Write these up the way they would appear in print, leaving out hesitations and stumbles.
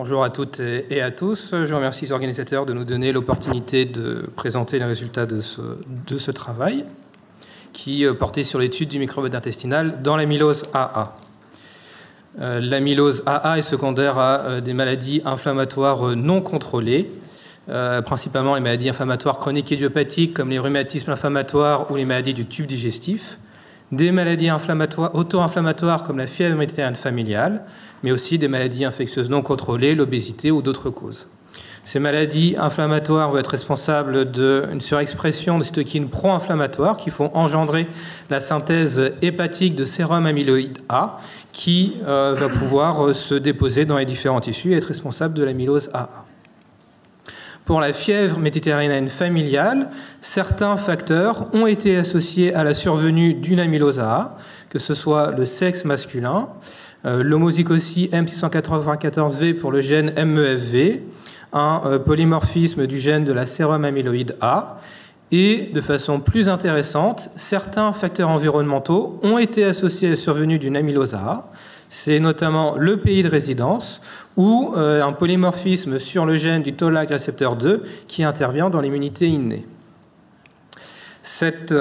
Bonjour à toutes et à tous. Je remercie les organisateurs de nous donner l'opportunité de présenter les résultats de ce travail qui portait sur l'étude du microbiote intestinal dans l'amylose AA. L'amylose AA est secondaire à des maladies inflammatoires non contrôlées, principalement les maladies inflammatoires chroniques idiopathiques comme les rhumatismes inflammatoires ou les maladies du tube digestif, des maladies auto-inflammatoires comme la fièvre méditerranéenne familiale, mais aussi des maladies infectieuses non contrôlées, l'obésité ou d'autres causes. Ces maladies inflammatoires vont être responsables d'une surexpression de cytokines pro-inflammatoires qui font engendrer la synthèse hépatique de sérum amyloïde A qui va pouvoir se déposer dans les différents tissus et être responsable de l'amylose AA. Pour la fièvre méditerranéenne familiale, certains facteurs ont été associés à la survenue d'une amylose AA, que ce soit le sexe masculin, l'homozygosie M694V pour le gène MEFV, un polymorphisme du gène de la sérum amyloïde A, et de façon plus intéressante, certains facteurs environnementaux ont été associés à la survenue d'une amylose AA. C'est notamment le pays de résidence ou un polymorphisme sur le gène du Toll-like récepteur 2 qui intervient dans l'immunité innée. Cette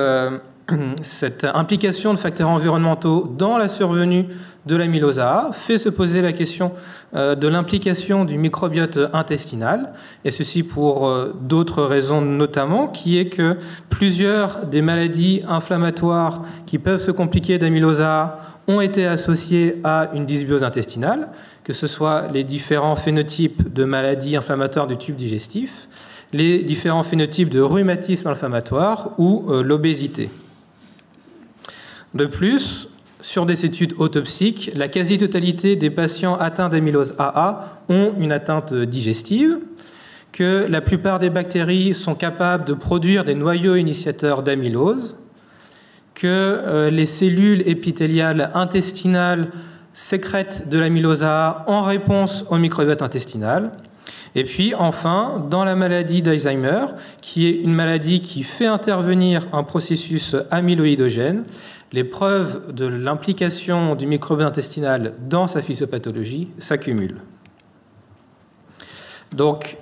implication de facteurs environnementaux dans la survenue de l'amylose AA fait se poser la question de l'implication du microbiote intestinal, et ceci pour d'autres raisons notamment, qui est que plusieurs des maladies inflammatoires qui peuvent se compliquer d'amylose AA ont été associées à une dysbiose intestinale, que ce soit les différents phénotypes de maladies inflammatoires du tube digestif, les différents phénotypes de rhumatisme inflammatoire ou l'obésité. De plus, sur des études autopsiques, la quasi-totalité des patients atteints d'amylose AA ont une atteinte digestive, que la plupart des bactéries sont capables de produire des noyaux initiateurs d'amylose, que les cellules épithéliales intestinales sécrètent de l'amylose AA en réponse au microbiote intestinal. Et puis enfin, dans la maladie d'Alzheimer, qui est une maladie qui fait intervenir un processus amyloïdogène, les preuves de l'implication du microbiote intestinal dans sa physiopathologie s'accumulent. Donc,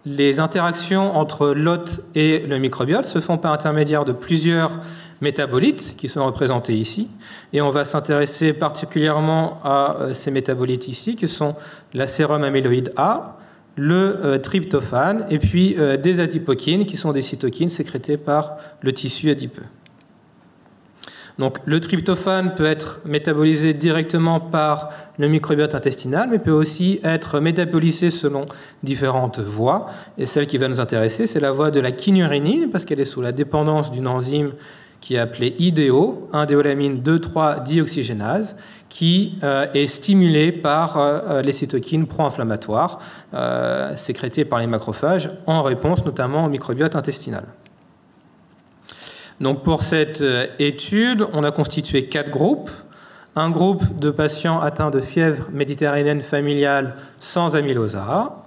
les interactions entre l'hôte et le microbiote se font par intermédiaire de plusieurs métabolites qui sont représentés ici. Et on va s'intéresser particulièrement à ces métabolites ici, qui sont la sérum amyloïde A, le tryptophane, et puis des adipokines, qui sont des cytokines sécrétées par le tissu adipeux. Donc, le tryptophane peut être métabolisé directement par le microbiote intestinal, mais peut aussi être métabolisé selon différentes voies. Et celle qui va nous intéresser, c'est la voie de la kynurénine, parce qu'elle est sous la dépendance d'une enzyme qui est appelée IDO, indéolamine 2,3-dioxygénase, qui est stimulée par les cytokines pro-inflammatoires sécrétées par les macrophages en réponse notamment au microbiote intestinal. Donc pour cette étude, on a constitué 4 groupes. Un groupe de patients atteints de fièvre méditerranéenne familiale sans amylose AA,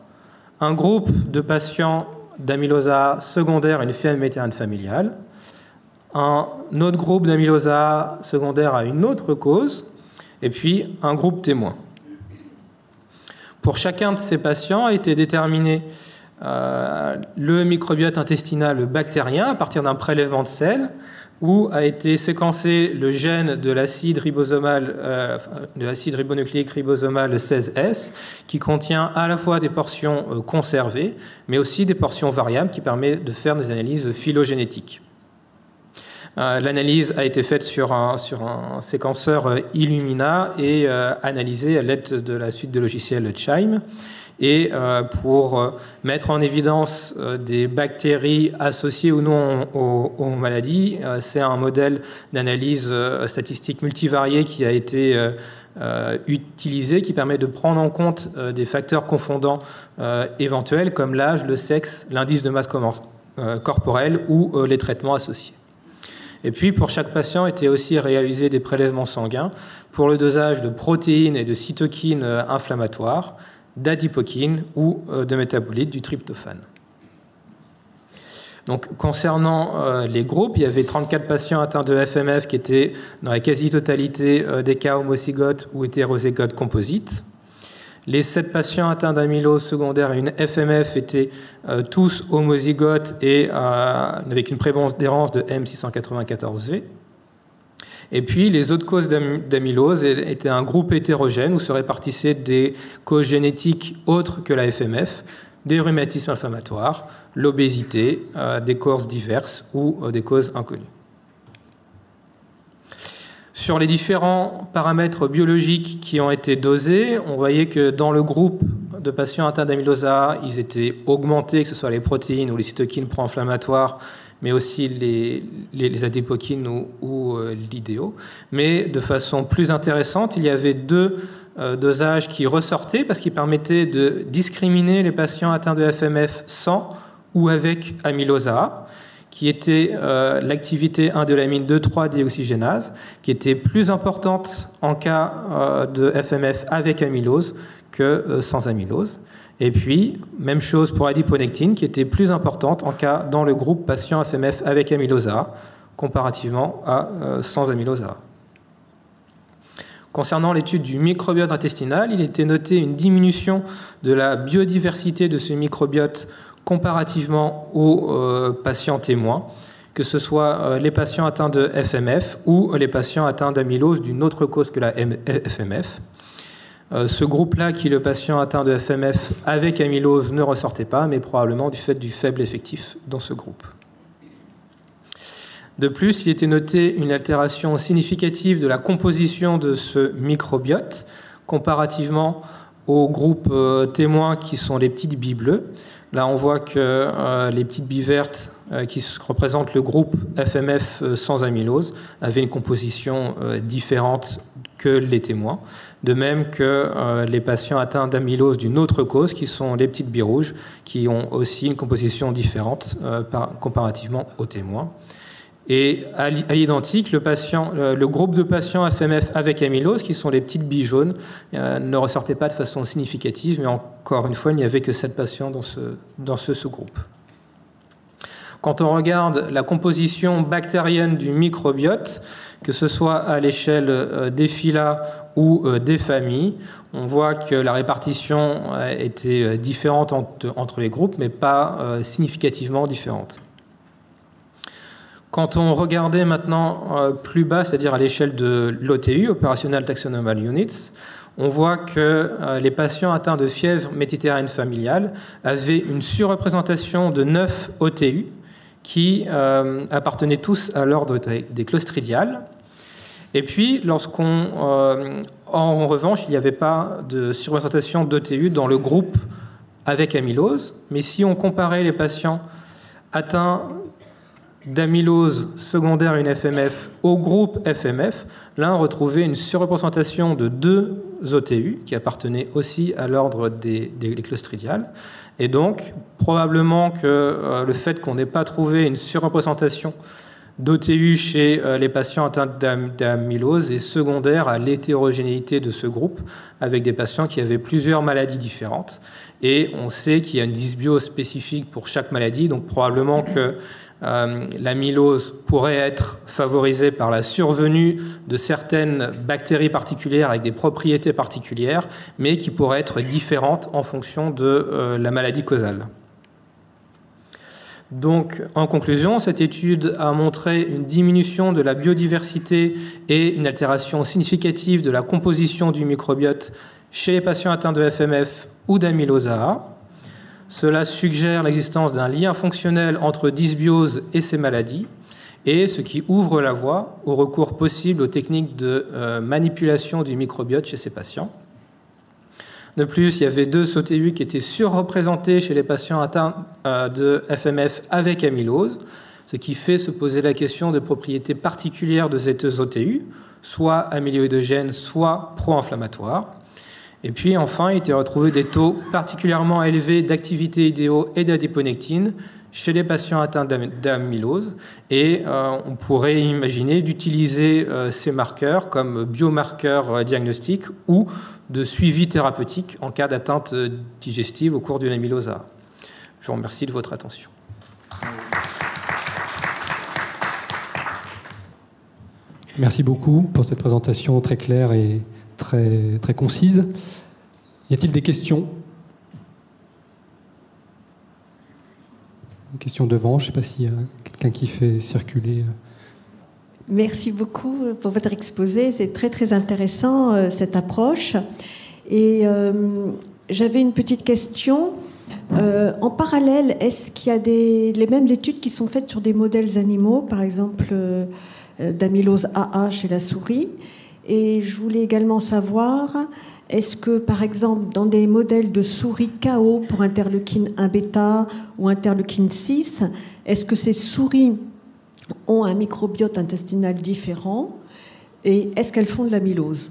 un groupe de patients d'amylose AA secondaire à une fièvre méditerranéenne familiale, un autre groupe d'amylose AA secondaire à une autre cause, et puis un groupe témoin. Pour chacun de ces patients a été déterminé le microbiote intestinal bactérien à partir d'un prélèvement de sel où a été séquencé le gène de l'acide ribonucléique ribosomal 16S qui contient à la fois des portions conservées mais aussi des portions variables qui permettent de faire des analyses phylogénétiques. L'analyse a été faite sur un séquenceur Illumina et analysée à l'aide de la suite de logiciels Chyme. Et pour mettre en évidence des bactéries associées ou non aux maladies, c'est un modèle d'analyse statistique multivariée qui a été utilisé, qui permet de prendre en compte des facteurs confondants éventuels comme l'âge, le sexe, l'indice de masse corporelle ou les traitements associés. Et puis, pour chaque patient, étaient aussi réalisés des prélèvements sanguins pour le dosage de protéines et de cytokines inflammatoires, d'adipokines ou de métabolites du tryptophane. Donc, concernant les groupes, il y avait 34 patients atteints de FMF qui étaient dans la quasi-totalité des cas homozygotes ou hétérozygotes composites. Les 7 patients atteints d'amylose secondaire à une FMF étaient tous homozygotes et avec une prépondérance de M694V. Et puis, les autres causes d'amylose étaient un groupe hétérogène où se répartissaient des causes génétiques autres que la FMF, des rhumatismes inflammatoires, l'obésité, des causes diverses ou des causes inconnues. Sur les différents paramètres biologiques qui ont été dosés, on voyait que dans le groupe de patients atteints d'amylose A, ils étaient augmentés, que ce soit les protéines ou les cytokines pro-inflammatoires, mais aussi les adépokines ou l'IDO. Mais de façon plus intéressante, il y avait 2 dosages qui ressortaient parce qu'ils permettaient de discriminer les patients atteints de FMF sans ou avec amylose A, qui était l'activité 1-déolamine 2,3-déoxygénase, qui était plus importante en cas de FMF avec amylose que sans amylose. Et puis, même chose pour adiponectine, qui était plus importante en cas dans le groupe patient FMF avec amylose A, comparativement à sans amylose A. Concernant l'étude du microbiote intestinal, il était noté une diminution de la biodiversité de ce microbiote comparativement aux patients témoins, que ce soit les patients atteints de FMF ou les patients atteints d'amylose d'une autre cause que la FMF. Ce groupe-là, qui est le patient atteint de FMF avec amylose, ne ressortait pas, mais probablement du fait du faible effectif dans ce groupe. De plus, il était noté une altération significative de la composition de ce microbiote comparativement aux groupes témoins qui sont les petites billes bleues. Là, on voit que les petites billes vertes qui représentent le groupe FMF sans amylose avaient une composition différente que les témoins. De même que les patients atteints d'amylose d'une autre cause, qui sont les petites billes rouges, qui ont aussi une composition différente comparativement aux témoins. Et à l'identique, le groupe de patients FMF avec amylose, qui sont les petites billes jaunes, ne ressortait pas de façon significative, mais encore une fois, il n'y avait que 7 patients dans ce sous-groupe. Quand on regarde la composition bactérienne du microbiote, que ce soit à l'échelle des phyla ou des familles, on voit que la répartition était différente entre les groupes, mais pas significativement différente. Quand on regardait maintenant plus bas, c'est-à-dire à l'échelle de l'OTU, Operational Taxonomal Units, on voit que les patients atteints de fièvre méditerranéenne familiale avaient une surreprésentation de 9 OTU qui appartenaient tous à l'ordre des clostridiales. Et puis, en revanche, il n'y avait pas de surreprésentation d'OTU dans le groupe avec amylose, mais si on comparait les patients atteints d'amylose secondaire à une FMF au groupe FMF, là on retrouvait une surreprésentation de 2 OTU qui appartenaient aussi à l'ordre des clostridiales. Et donc, probablement que le fait qu'on n'ait pas trouvé une surreprésentation d'OTU chez les patients atteints d'amylose est secondaire à l'hétérogénéité de ce groupe, avec des patients qui avaient plusieurs maladies différentes. Et on sait qu'il y a une dysbiose spécifique pour chaque maladie, donc probablement que l'amylose pourrait être favorisée par la survenue de certaines bactéries particulières avec des propriétés particulières, mais qui pourraient être différentes en fonction de la maladie causale. Donc, en conclusion, cette étude a montré une diminution de la biodiversité et une altération significative de la composition du microbiote chez les patients atteints de FMF ou d'amylose A. Cela suggère l'existence d'un lien fonctionnel entre dysbiose et ces maladies, et ce qui ouvre la voie au recours possible aux techniques de manipulation du microbiote chez ces patients. De plus, il y avait 2 OTU qui étaient surreprésentés chez les patients atteints de FMF avec amylose, ce qui fait se poser la question de propriétés particulières de ces 2 OTU, soit amyloïdogènes, soit pro-inflammatoires. Et puis enfin, il était retrouvé des taux particulièrement élevés d'activité IDO et d'adiponectine chez les patients atteints d'amylose. Et on pourrait imaginer d'utiliser ces marqueurs comme biomarqueurs diagnostiques ou de suivi thérapeutique en cas d'atteinte digestive au cours d'une amylose A. Je vous remercie de votre attention. Merci beaucoup pour cette présentation très claire et très concise. Y a-t-il des questions? Une question devant, je ne sais pas s'il y a quelqu'un qui fait circuler. Merci beaucoup pour votre exposé, c'est très très intéressant cette approche. Et j'avais une petite question. En parallèle, est-ce qu'il y a les mêmes études qui sont faites sur des modèles animaux, par exemple d'amylose AA chez la souris? Et je voulais également savoir, est-ce que, par exemple, dans des modèles de souris KO pour interleukine 1β ou interleukine 6, est-ce que ces souris ont un microbiote intestinal différent et est-ce qu'elles font de l'amylose?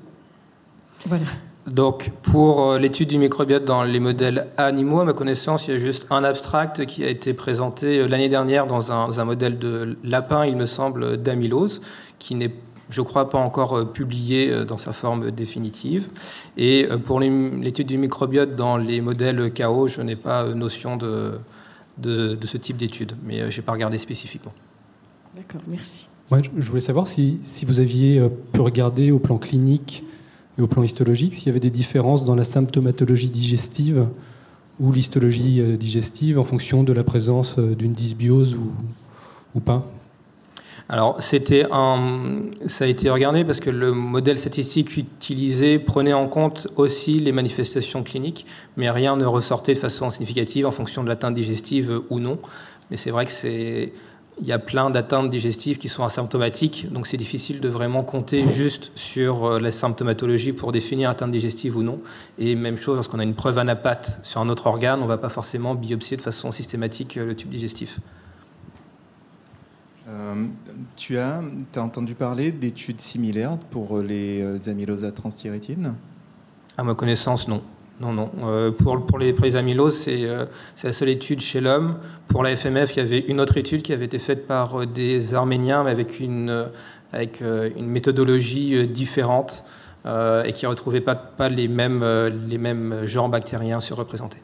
Voilà. Donc, pour l'étude du microbiote dans les modèles animaux, à ma connaissance, il y a juste un abstract qui a été présenté l'année dernière dans un modèle de lapin, il me semble, d'amylose, qui n'est, je crois, pas encore publié dans sa forme définitive. Et pour l'étude du microbiote dans les modèles KO, je n'ai pas notion de ce type d'étude, mais je n'ai pas regardé spécifiquement. D'accord, merci. Ouais, je voulais savoir si vous aviez pu regarder au plan clinique et au plan histologique s'il y avait des différences dans la symptomatologie digestive ou l'histologie digestive en fonction de la présence d'une dysbiose ou pas. Alors, ça a été regardé parce que le modèle statistique utilisé prenait en compte aussi les manifestations cliniques, mais rien ne ressortait de façon significative en fonction de l'atteinte digestive ou non. Mais c'est vrai il y a plein d'atteintes digestives qui sont asymptomatiques, donc c'est difficile de vraiment compter juste sur la symptomatologie pour définir atteinte digestive ou non. Et même chose, lorsqu'on a une preuve anapathe sur un autre organe, on ne va pas forcément biopsier de façon systématique le tube digestif. Tu as entendu parler d'études similaires pour les amyloses transthyrétine? À ma connaissance, non. Non. Pour les amyloses, c'est la seule étude chez l'homme. Pour la FMF, il y avait une autre étude qui avait été faite par des Arméniens, mais avec une méthodologie différente et qui ne retrouvait pas les mêmes genres bactériens surreprésentés.